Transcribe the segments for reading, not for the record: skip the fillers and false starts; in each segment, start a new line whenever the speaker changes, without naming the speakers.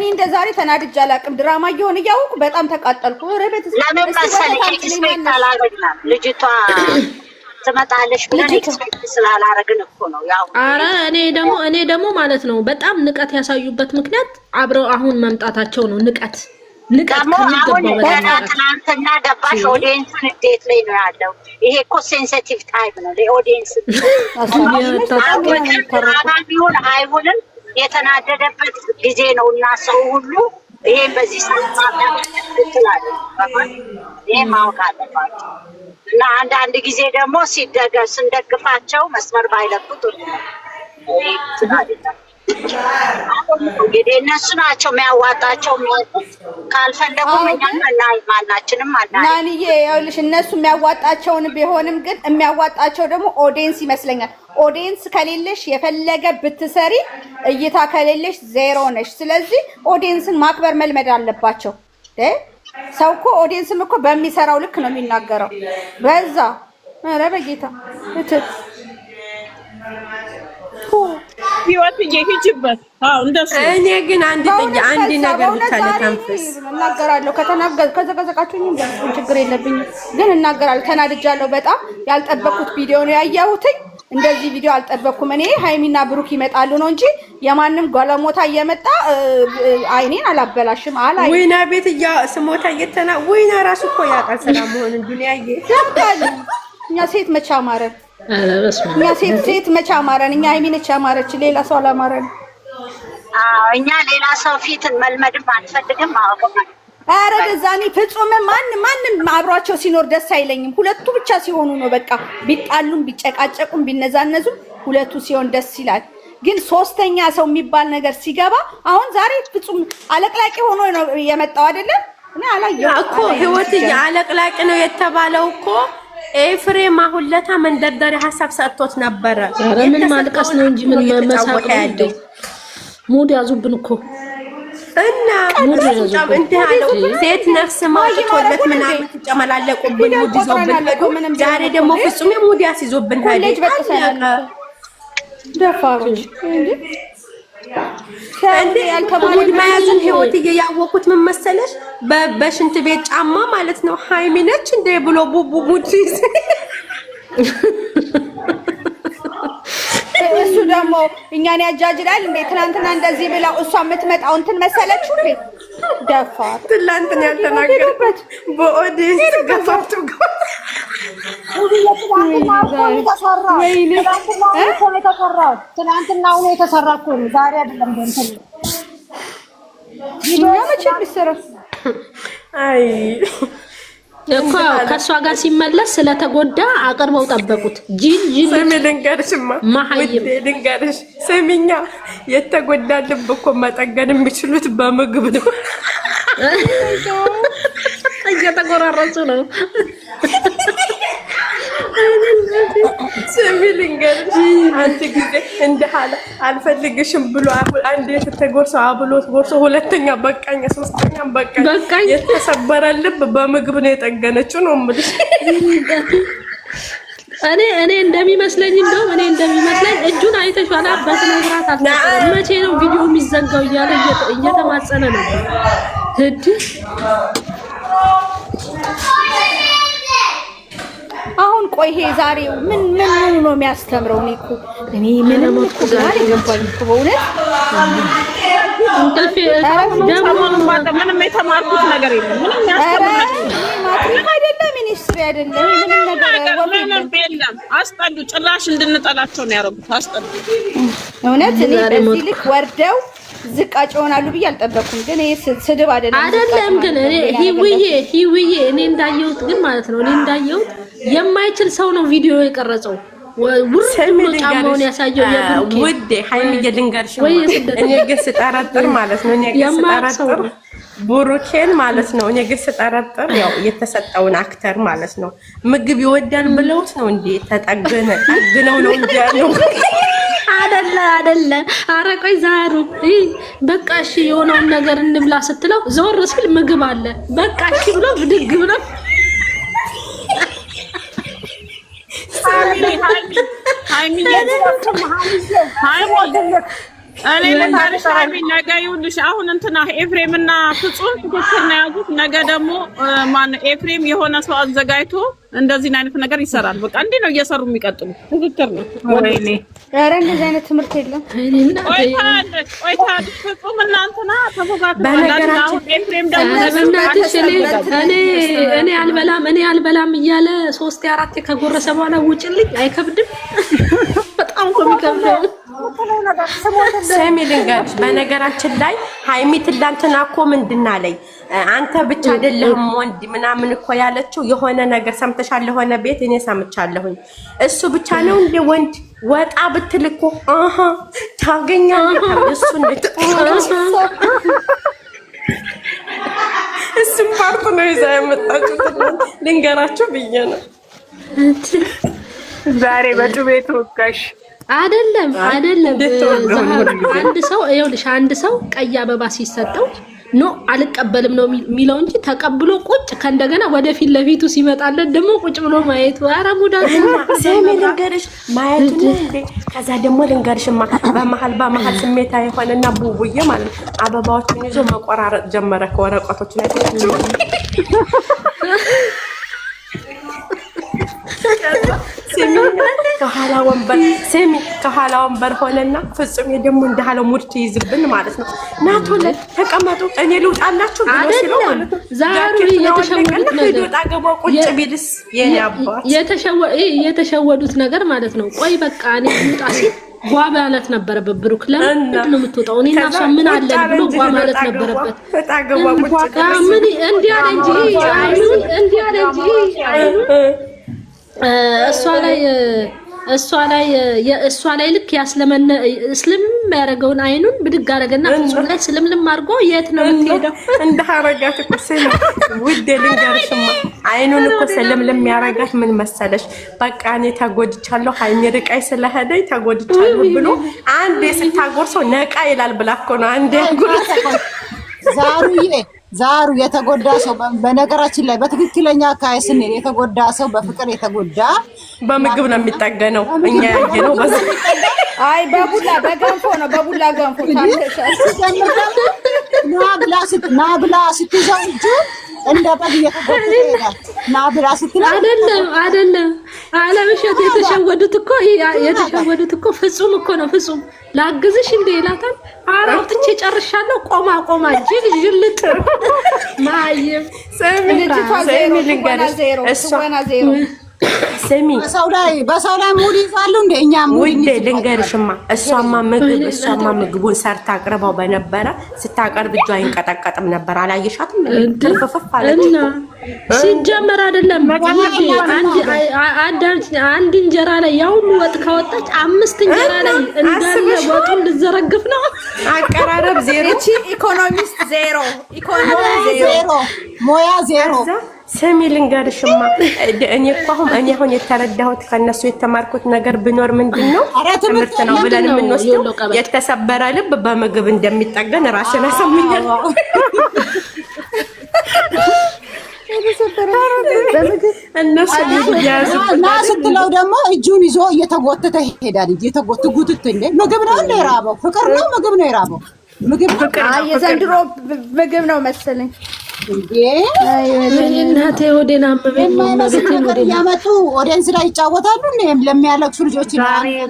እንደዛሬ ተናድጄ አላውቅም። ድራማ እየሆነ እያወኩ በጣም ተቃጠልኩ። ረቤት
ለምን መሰለሽ ኤክስፔክት አላደረግንም ልጅቷ ትመጣለሽ ብለን ኤክስፔክት ስላላረግን እኮ ነው ያው።
ኧረ እኔ ደግሞ ማለት ነው በጣም ንቀት ያሳዩበት ምክንያት አብረው አሁን መምጣታቸው ነው። ንቀት
ደግሞ አሁን ትናንትና ገባሽ ኦዲየንስ እንዴት ላይ ነው ያለው? ይሄ እኮ ሴንሲቲቭ ታይም ነው ለኦዲየንስ። ቢሆን አይሆንም የተናደደበት ጊዜ ነው እና ሰው ሁሉ ይሄን በዚህ ሰዓት ትላለ ይሄ ማወቅ አለባቸው። እና አንዳንድ ጊዜ ደግሞ ስንደግፋቸው መስመር ባይለቁት እንግዲህ እነሱ ናቸው የሚያዋጣቸው። ካልፈለጉ ማናችንም
ናንዬ ይኸውልሽ እነሱ የሚያዋጣቸውን ቢሆንም ግን የሚያዋጣቸው ደግሞ ኦዲየንስ ይመስለኛል። ኦዲየንስ ከሌለሽ የፈለገ ብትሰሪ እይታ ከሌለሽ ዜሮ ነሽ። ስለዚህ ኦዲየንስን ማክበር መልመድ አለባቸው። ሰው እኮ ኦዲየንስም እኮ በሚሰራው ልክ ነው የሚናገረው። በዛ ኧረ በጌታ
ህይወት እየሄድበት እንደሱ።
እኔ ግን አንድ ነገር ብቻ ለታንፈስ
እናገራለሁ። ከዘቀዘቃችሁኝ ችግር የለብኝም፣ ግን እናገራለሁ። ተናድጃለሁ። በጣም ያልጠበኩት ቪዲዮ ነው ያየሁትኝ። እንደዚህ ቪዲዮ አልጠበኩም። እኔ ሃይሚና ብሩክ ይመጣሉ ነው እንጂ የማንም ጋለሞታ እየመጣ አይኔን አላበላሽም። አላይ
ወይና ቤት ስሞታ እየተና ወይና ራሱ እኮ ያውቃል ሰላም መሆኑን ዱንያዬ።
እኛ ሴት መቻ ማረን እኛ ሴት መቻ ማረን። እኛ ሃይሚ ነች ያማረች፣ ሌላ ሰው አላማረን።
እኛ ሌላ ሰው ፊትን መልመድም አንፈልግም።
ኧረ በዛኔ ፍጹም ማንም አብሯቸው ሲኖር ደስ አይለኝም። ሁለቱ ብቻ ሲሆኑ ነው በቃ። ቢጣሉም ቢጨቃጨቁም ቢነዛነዙም ሁለቱ ሲሆን ደስ ይላል። ግን ሶስተኛ ሰው የሚባል ነገር ሲገባ አሁን ዛሬ ፍጹም አለቅላቂ ሆኖ ነው የመጣው አይደለም። እኔ አላየሁም
እኮ ህይወት አለቅላቂ ነው የተባለው እኮ ኤፍሬም አሁን ለታ መንደርደሪያ ሀሳብ ሰጥቶት ነበረ።
ኧረ ምን ማልቀስ ነው እንጂ ምን መሳቅ ነው። ሙድ ያዙብን እኮ
እና እንደ አለው ሴት ነፍስ ማውጣት ምናምን ተጨመላለቁብን ሙድ ይዞብን። ዛሬ ደግሞ ፍጹም ሙድ ያስይዞብን ታዲያ
ደፋሮች
እንዴ ሙድ መያዙን ህይወት ያወቁት ምን መሰለሽ? በሽንት ቤት ጫማ ማለት ነው። ሃይሚ ነች እንደ ብሎ ቡቡ ሙድ
እሱ ደግሞ እኛን ያጃጅላል እንዴ? ትናንትና እንደዚህ ብለው እሷ የምትመጣው እንትን መሰለችው እንዴ? ደፋር
ትላንትና ያልተናገርኩት በኦዲየንስ ገፋቱ
ትናንትና ነው የተሰራ እኮ ነው፣ ዛሬ አይደለም። እንትን
አይ
እኮ ከሷ ጋር ሲመለስ ስለተጎዳ አቅርበው ጠበቁት። ጂን
ስሚ ልንገርሽማ ልንገርሽ ስሚኛ፣ የተጎዳ ልብ እኮ መጠገን የሚችሉት በምግብ ነው።
እየተጎራረሱ ነው።
ስሚ ልንገርሽ አንቺ ጊዜ እንደሃለ አልፈልግሽም ብሎ አንዴ ተጎርሰው አብሎት ጎርሶ ሁለተኛ በቃኝ ሶስተኛ በቃኝ የተሰበረ ልብ በምግብ ነው የጠገነችው ነው የምልሽ።
እኔ እንደሚመስለኝ እጁን አይተሻላ በስነስርዓት አልተቀረም። መቼ ነው ቪዲዮ የሚዘጋው እያለ እየተማጸነ ነው።
አሁን ቆይ ይሄ ዛሬው ምን ነው የሚያስተምረው? እኔ ምንም እኮ ጋር ይገባኝ እኮ በእውነት
ምንም የተማርኩት ነገር የለም። ምንም ያስተምራል
ማትሪክ አይደለም ሚኒስትሪ አይደለም ምንም ነገር
የለም። አስጠሉ። ጭራሽ እንድንጠላቸው ነው ያደረጉት። አስጠሉ።
እውነት እኔ በዚህ ልክ ወርደው ዝቃጭ ይሆናሉ ብዬ አልጠበኩም። ግን ይሄ ስድብ አይደለም።
ግን እኔ ሂዊዬ እኔ እንዳየሁት ግን ማለት ነው እንዳየሁት የማይችል ሰው ነው ቪዲዮ የቀረጸው። ውርድ ጫማውን ያሳየው የብሩክ
ውዴ ሃይሚዬ ልንገርሽ እኔ ግን ስጠረጥር ማለት ነው ብሩኬን ማለት ነው እኔ ግን ስጠረጥር ያው የተሰጠውን አክተር ማለት ነው ምግብ ይወዳል ብለውት ነው እንዴ ተጠግነው ነው እንዴ ያለው
አይደለ። ኧረ ቆይ ዛሩ በቃ እሺ የሆነውን ነገር እንብላ ስትለው ዞር ሲል ምግብ አለ። በቃ እሺ ብሎ ብድግ ብሎ
እኔ ለታሪክ ነገ ይኸውልሽ አሁን እንትና ኤፍሬምና ፍጹም ትክክል ነው ያዙት። ነገ ደግሞ ማነው ኤፍሬም የሆነ ሰው አዘጋጅቶ እንደዚህ አይነት ነገር ይሰራል። በቃ እንዴ ነው እየሰሩ የሚቀጥሉ። ትክክል ነው። ወይኔ
ኧረ እንደዚህ አይነት ትምህርት የለም።
ቆይታ ፍጹም እና እንትና ተፎካክረዋል። አሁን ኤፍሬም ደግሞ
እኔ አልበላም እያለ 3 4 ከጎረሰ በኋላ ውጭልኝ አይከብድም? በጣም እኮ የሚከብደው
ሰሚ ልንገርሽ፣ በነገራችን ላይ ሀይሚ ትላንትና እኮ ምንድን አለኝ አንተ ብቻ አይደለህም ወንድ ምናምን እኮ ያለችው የሆነ ነገር ሰምተሻል። የሆነ ቤት እኔ ሰምቻለሁኝ። እሱ ብቻ ነው እንደ ወንድ ወጣ ብትል እኮ ታገኛለህ። እሱም ፓርቱ ነው ይዛ ያመጣችሁት ልንገራችሁ ብዬ ነው።
ዛሬ በጩቤ ተወጋሽ
አይደለም። አንድ ሰው ይኸውልሽ፣ አንድ ሰው ቀይ አበባ ሲሰጠው ኖ አልቀበልም ነው የሚለው እንጂ ተቀብሎ ቁጭ ከእንደገና ወደፊት ለፊቱ ሲመጣለት ደግሞ ቁጭ ብሎ ማየቱ ኧረ ሙዳ
ሰሚ ልንገርሽ ማየቱ ነው እንዴ። ከዛ ደግሞ ልንገርሽማ በመሀል ስሜታ የሆነና ቡቡዬ ማለት አበባዎችን ይዞ መቆራረጥ ጀመረ ከወረቀቶች ላይ ከኋላ ወንበር ሆነና ፍጹም ደግሞ እንዳለው ሙድ ትይዝብን ማለት ነው። ናቶለ ተቀመጡ እኔ ልውጣላችሁ ብሎ ሲለው ማለት ነው።
ዛሬ የተሸወዱት ነገር ማለት ነው። ቆይ በቃ እኔ ልውጣ ሲል ጓ ማለት ነበረበት። ብሩክ ለምን ነው የምትወጣው? እኔና እሷ ምን አለን ብሎ ጓ ማለት ነበረበት። ምን እንዲህ አለ እንጂ እሷ ላይ ልክ ያስለመነ እስልም ያደረገውን አይኑን ብድግ አደረገና ፍጹም ላይ ስልምልም አድርጎ የት ነው የምትሄደው?
እንደ ሀረጋት እኮ ውዴ ልንገርሽማ አይኑን እኮ ስልምልም ያደረጋት ምን መሰለሽ? በቃ እኔ ተጎድቻለሁ ሀይሚ ርቃይ ስለሄደኝ ተጎድቻለሁ ብሎ አንዴ ስታጎርሰው ነቃ ይላል ብላ እኮ ነው አንዴ ጉርስ
ዛሩ የተጎዳ ሰው በነገራችን ላይ በትክክለኛ አካይ ስንል የተጎዳ ሰው በፍቅር የተጎዳ
በምግብ ነው የሚጠገነው። እኛ ያየነው
በቡላ በገንፎ ነው። በቡላ ገንፎ
ናብላ ስትይዘው እጁ እንደ በግ እየተጎዳ ይሄዳል። ናብላ ስትለው
አይደለም አለምሸት የተሸወዱት እኮ ፍጹም እኮ ነው። ፍጹም ላግዝሽ እንደ ይላታል። አራውጥቼ ጨርሻለሁ። ቆማ ጅልጥ ማይም
ሰሚ
በሰው ላይ ሙድ ይዛሉ እንደኛ ሙድ
ልንገርሽማ። እሷማ ምግቡን ሰርታ አቅርባው በነበረ ስታቀርብ እጇ አይንቀጠቀጥም ነበር። አላየሻትም? ተፈፈፍ አለች።
ሲጀመር አይደለም አንድ እንጀራ ላይ ያው ወጥ ካወጣች 5 እንጀራ ላይ እንዳለ ወጡን ልዘረግፍ ነው።
አቀራረብ ዜሮ፣
ኢኮኖሚስት ዜሮ፣
ሞያ ዜሮ።
ሰሚ ልንገርሽማ እኔ አሁን የተረዳሁት ከነሱ የተማርኩት ነገር ቢኖር ምንድነው ትምህርት ነው ብለን የምንወስደው የተሰበረ ልብ በምግብ እንደሚጠገን ራስን አሳምኛለሁ። እነሱ
ስትለው ደግሞ እጁን ይዞ እየተጎተተ ይሄዳል። እየተጎተተ ምግብ ነው እንደ የራበው ፍቅር ነው ምግብ ነው የራበው ምግብ
የዘንድሮ ምግብ ነው መሰለኝ።
እናቴ ወዴና
ያመጡ ኦዲየንስ ላይ ይጫወታሉ። ለሚያለቅሱ ልጆች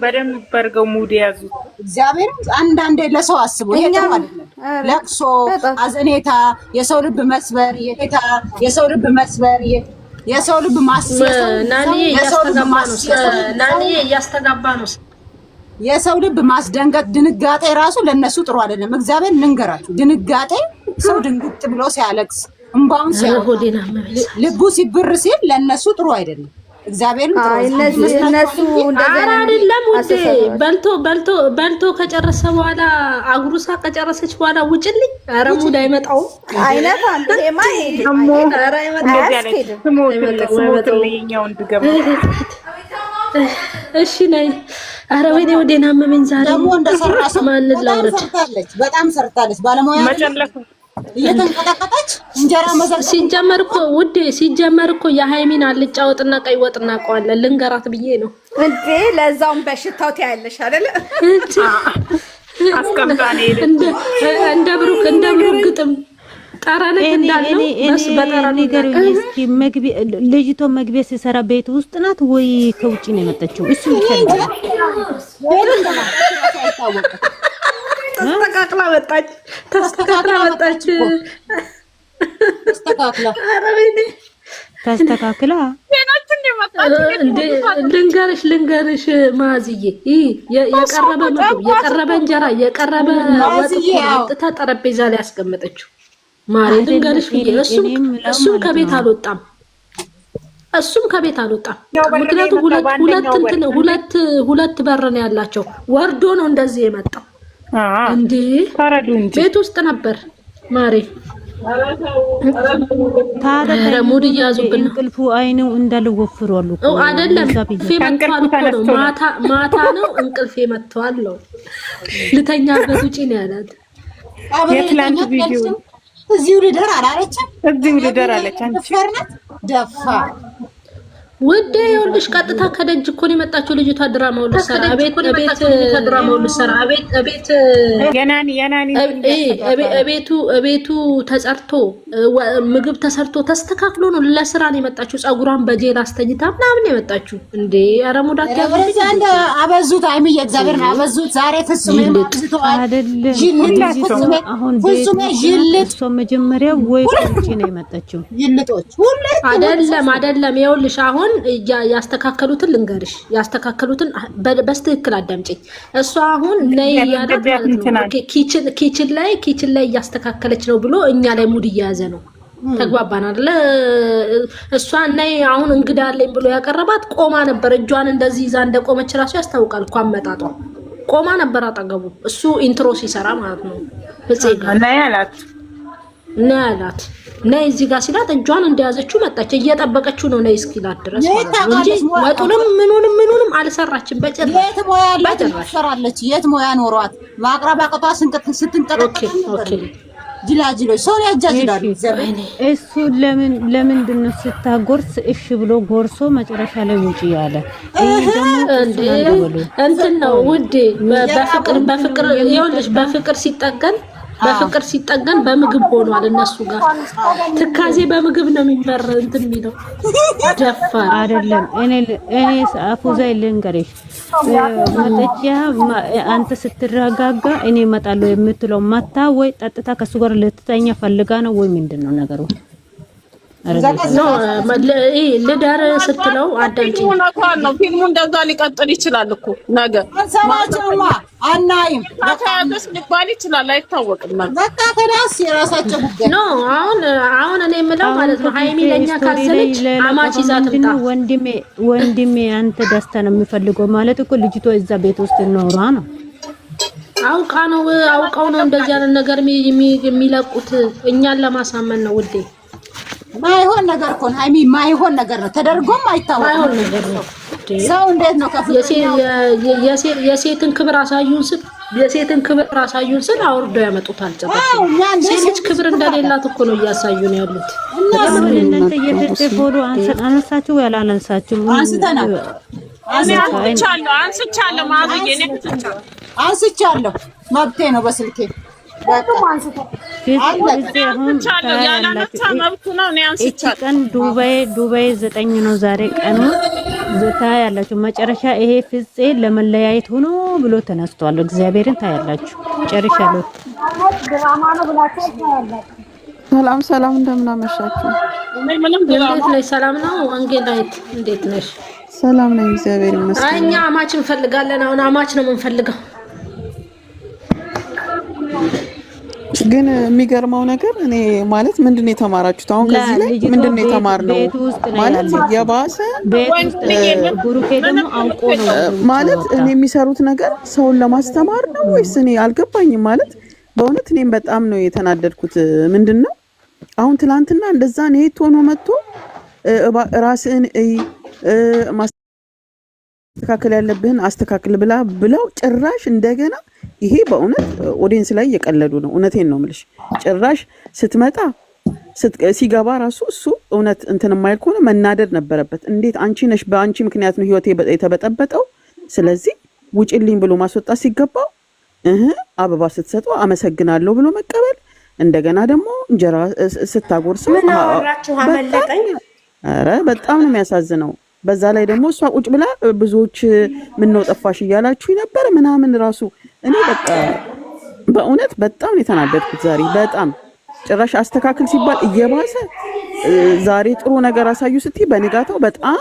በደንብ በርገው ሙድ ያዙ።
እግዚአብሔር አንዳንዴ ለሰው አስቡ። ይሄ ማለት ነው ለቅሶ፣ አዘኔታ፣ የሰው ልብ መስበር፣ የሰው ልብ መስበር፣ የሰው ልብ ማስሰብ፣
ናኒ እያስተጋባ ነው።
የሰው ልብ ማስደንገጥ፣ ድንጋጤ ራሱ ለነሱ ጥሩ አይደለም። እግዚአብሔር ልንገራችሁ፣ ድንጋጤ ሰው ድንግጥ ብሎ ሲያለቅስ እንባውን ሲያወጣ ልቡ ሲብር ሲል ለነሱ ጥሩ አይደለም። እግዚአብሔርን
እነሱ
አይደለም ውዴ። በልቶ ከጨረሰ በኋላ አጉሩሳ ከጨረሰች በኋላ ውጭልኝ። ኧረ ሙድ አይመጣውም
አይነት አንተ የማይ ኧረ
እሺ ነይ። ኧረ ወይኔ ወዴና አመመኝ ዛሬ።
ደግሞ እንደሰራ ሰው በጣም ሰርታለች ባለሙያ እየተንቀጠቀጠች እንጀራ መዘር።
ሲጀመር እኮ የሃይሚን አልጫ ወጥና ቀይ ወጥ እናውቀዋለን። ልንገራት ብዬ ነው
እንዴ። ለዛውም በሽታው ታያለሽ አይደለ?
አስቀምጣኔ
እንደ ብሩክ ግጥም ጠራነክ እንዳለው በስ በጠራነክ
ንገሩኝ እስኪ መግቢያ ልጅቷ መግቢያ ሲሰራ ቤት ውስጥ ናት ወይ ከውጪ ነው የመጣችው? እሱ ይፈልጋል።
ተስተካክላ መጣች።
ተስተካክላ
ልንገርሽ ማዝዬ የቀረበ እንጀራ የቀረበ ወጥ አምጥታ ጠረጴዛ ላይ ያስቀመጠችው ማሬ ልንገርሽ ብዬ እሱም ከቤት አልወጣም። ምክንያቱም ሁለት በር ነው ያላቸው። ወርዶ ነው እንደዚህ የመጣው እንዴ? ቤት ውስጥ ነበር ማሬ።
ታዲያ ሙድ ያዙብን። እንቅልፉ አይነው እንዳልወፍሩ አሉ እኮ
አይደለም። መጥቷል እኮ ነው ማታ ነው እንቅልፌ መጥቷል ነው። ልተኛበት ውጪ ነው ያላት።
የትላንት ቪዲዮ
እዚሁ ልደር አላለችም።
እዚሁ ልደር አለች። አንቺ
ፈርነት ደፋ
ወደ ይኸውልሽ ቀጥታ ከደጅ እኮ ነው የመጣችው ልጅቷ። ድራማው ልሰራ ቤት ቤቱ ተጸርቶ ምግብ ተሰርቶ ተስተካክሎ ነው ለስራ ነው የመጣችው። ጸጉሯን በጄል አስተኝታ ምናምን የመጣችው እንዴ! ኧረ ሙዳት ያለች
አንተ አበዙት። አይሚ የእግዚአብሔር ነው አበዙት። ዛሬ ፍጹም
እሷ መጀመሪያ ወይ ቁጭ ነው የመጣችው።
ይልጦች
አይደለም ይኸውልሽ አሁን ያስተካከሉትን ልንገርሽ። ያስተካከሉትን በስትክክል አዳምጪኝ። እሷ አሁን ነይ ያዳት ማለት ነው ኪችን ላይ እያስተካከለች ነው ብሎ እኛ ላይ ሙድ እየያዘ ነው። ተግባባን አይደለ? እሷ ነይ አሁን እንግዳ አለኝ ብሎ ያቀረባት ቆማ ነበር። እጇን እንደዚህ ይዛ እንደቆመች ራሱ ያስታውቃል እኮ አመጣጧ። ቆማ ነበር አጠገቡ እሱ ኢንትሮ ሲሰራ ማለት ነው። ነያላት ነይ እዚህ ጋር ሲላት እጇን እንደያዘችው መጣች። እየጠበቀችው ነው ነይ እስኪላት ድረስ ማለት ነው እንጂ ወጡንም ምኑንም አልሰራችም በጭራሽ።
የት ሞያ ያላት ትሰራለች? የት ሞያ ኖሯት ማቅረብ አቅቷ ስትንቀጠቀጥ ጅላጅሎች ሰው ያጃጅላሉ።
እሱ ለምንድን ነው ስታጎርስ እሺ ብሎ ጎርሶ መጨረሻ ላይ ውጪ ያለ?
እንትን ነው ውዴ። በፍቅር ይኸውልሽ በፍቅር ሲጠገን በምግብ ሆኗል። እነሱ ጋር ትካዜ በምግብ ነው የሚበር እንትን የሚለው ደፋር
አይደለም። እኔ አፉዛ ልንገርሽ መጠጫ አንተ ስትረጋጋ እኔ እመጣለሁ የምትለው መታ ወይ ጠጥታ ከሱ ጋር ልትተኛ ፈልጋ ነው ወይ ምንድነው ነገሩ? ልደር ስትለው አዳምጪኝ።
ፊልሙ እንደዛ ሊቀጥል ይችላል እኮ ነገ
ሰማቸውማ አናይም
ታታያስ ሊባል ይችላል አይታወቅም።
በቃ ከዳስ የራሳቸው ጉዳይ
ነው። አሁን እኔ የምለው ማለት ነው ሃይሚ ለኛ ካሰለች አማች ይዛት እንታ
ወንድሜ አንተ ደስታ ነው የሚፈልገው ማለት እኮ ልጅቷ እዛ ቤት ውስጥ ኖራ ነው።
አውቃው ነው እንደዚህ ያለ ነገር የሚለቁት እኛን ለማሳመን ነው ውዴ።
ማይሆን ነገር እኮ ነው ሃይሚ፣ ማይሆን ነገር ነው ተደርጎም አይታወቅም። ማይሆን ነገር ነው። ሰው እንዴት ነው
የሴትን ክብር አሳዩን ስል አውርደው ያመጡታል። ጭራሽ ሴት ክብር እንደሌላት እኮ ነው እያሳዩን ያሉት።
እናንተ እየተደፈሩ አንሳችሁ ያላነሳችሁ
አንስቻለሁ መብቴ ነው በስልኬ
ቀን ዱባይ 9 ነው ዛሬ ቀኑ ታያላችሁ። መጨረሻ ይሄ ፍፄ ለመለያየት ሆኖ ብሎ ተነስቷል። እግዚአብሔርን ታያላችሁ። ጨርሻለሁ።
ሰላም እንደምን አመሻችሁ?
እንዴት ነሽ? ሰላም ነው አንጌላይት፣ እንዴት ነሽ?
ሰላም ነኝ እግዚአብሔር ይመስገን።
እኛ አማች እንፈልጋለን። አሁን አማች ነው የምንፈልገው።
ግን የሚገርመው ነገር እኔ ማለት ምንድነው የተማራችሁት? አሁን ከዚህ ላይ ምንድነው የተማርነው? ማለት የባሰ
ጉሩኬ ደግሞ አውቆ ነው
ማለት እኔ የሚሰሩት ነገር ሰውን ለማስተማር ነው ወይስ እኔ አልገባኝም። ማለት በእውነት እኔም በጣም ነው የተናደድኩት። ምንድነው አሁን ትላንትና እንደዛ ነው ሆኖ መጥቶ ራስን ማስተካከል ያለብህን አስተካክል ብለው ጭራሽ እንደገና ይሄ በእውነት ኦዲየንስ ላይ እየቀለዱ ነው። እውነቴን ነው የምልሽ። ጭራሽ ስትመጣ ሲገባ ራሱ እሱ እውነት እንትን የማይል ከሆነ መናደድ ነበረበት። እንዴት አንቺ ነሽ በአንቺ ምክንያት ነው ህይወቴ የተበጠበጠው፣ ስለዚህ ውጪልኝ ብሎ ማስወጣት ሲገባው አበባ ስትሰጠው አመሰግናለሁ ብሎ መቀበል፣ እንደገና ደግሞ እንጀራ ስታጎርሰው
ምን አወራችሁ አመለጠኝ።
ኧረ በጣም ነው የሚያሳዝነው። በዛ ላይ ደግሞ እሷ ቁጭ ብላ ብዙዎች ምን ነው ጠፋሽ እያላችሁ ነበር ምናምን ራሱ እኔ በቃ በእውነት በጣም የተናደድኩት ዛሬ በጣም ጭራሽ አስተካክል ሲባል እየባሰ ዛሬ ጥሩ ነገር አሳዩ ስትይ በንጋታው በጣም